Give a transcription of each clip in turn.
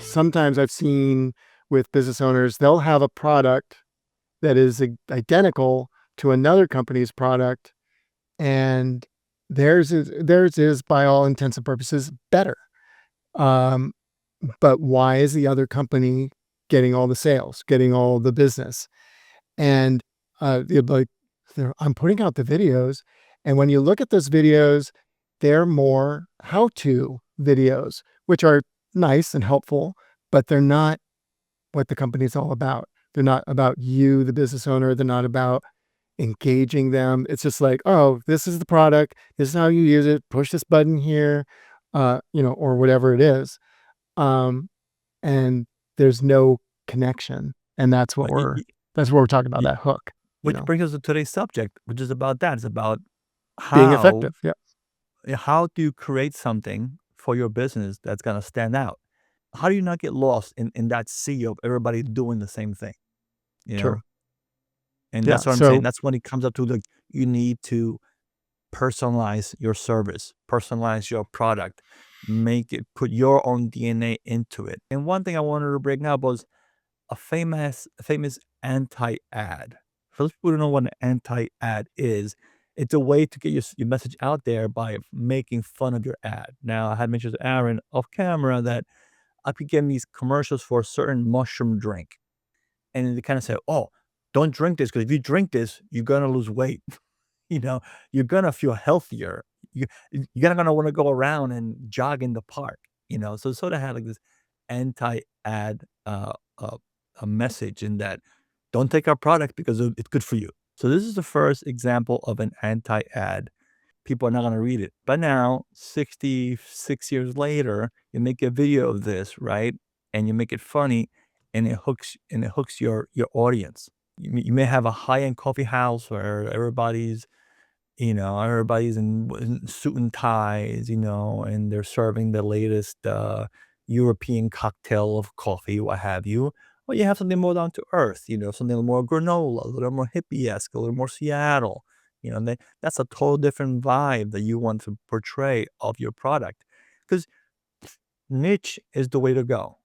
sometimes I've seen with business owners, they'll have a product that is identical to another company's product, and theirs is by all intents and purposes better. Um, but why is the other company getting all the sales, getting all the business? And like, I'm putting out the videos, and when you look at those videos, they're more how-to videos, which are nice and helpful, but they're not what the company's all about. They're not about you, the business owner. They're not about engaging them. It's just like, oh, this is the product. This is how you use it. Push this button here, or whatever it is. And there's no connection. And that's what But we're talking about, y- that hook, which brings us to today's subject, which is about that. It's about being how effective. Yeah. how do you create something for your business that's gonna stand out? How do you not get lost in that sea of everybody doing the same thing? You True. know, and Yeah. that's what I'm saying. So, That's when it comes up to you need to personalize your service, personalize your product, make it put your own DNA into it. And one thing I wanted to bring up was a famous anti-ad. For those people who don't know what an anti-ad is, it's a way to get your message out there by making fun of your ad. Now, I had mentioned to Aaron off camera that I be getting these commercials for a certain mushroom drink, and they kind of say, "Oh, don't drink this because if you drink this, you're gonna lose weight." You know, you're gonna feel healthier. You you're not gonna want to go around and jog in the park. So it sort of had like this anti-ad a message in that don't take our product because it's good for you. So this is the first example of an anti-ad. People are not gonna read it. But now, 66 years later, you make a video of this, right? And you make it funny, and it hooks your audience. You may have a high-end coffee house where everybody's in suit and ties, and they're serving the latest European cocktail of coffee, what have you. Or you have something more down to earth, something more granola, a little more hippie-esque, a little more Seattle. That's a total different vibe that you want to portray of your product. Because niche is the way to go.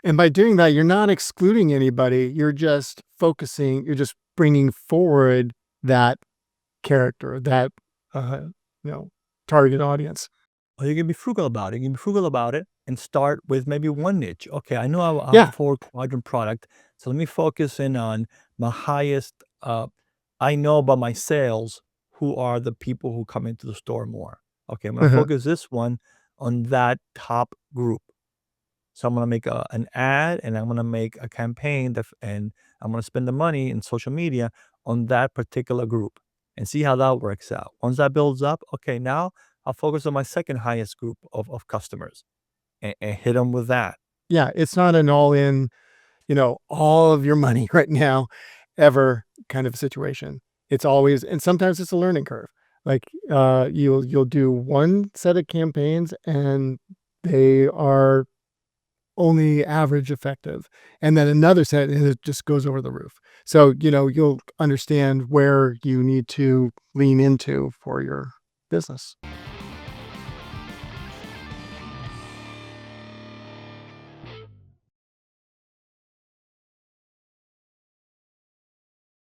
and by doing that, you're not excluding anybody. You're just bringing forward that character, that, uh, you know, target audience. Or you can be frugal about it. You can be frugal about it and start with maybe one niche. Okay, I know I have a Yeah. four quadrant product, so let me focus in on my highest. I know about my sales, who are the people who come into the store more. Okay, I'm gonna Uh-huh. focus this one on that top group. So I'm gonna make an ad, and I'm gonna make a campaign and I'm gonna spend the money in social media on that particular group and see how that works out. Once that builds up, okay, now I'll focus on my second highest group of customers and hit them with that. Yeah, it's not an all in, all of your money right now, ever kind of situation. It's always, and sometimes it's a learning curve. Like, you'll do one set of campaigns and they are only average effective, and then another set and it just goes over the roof. So, you'll understand where you need to lean into for your business.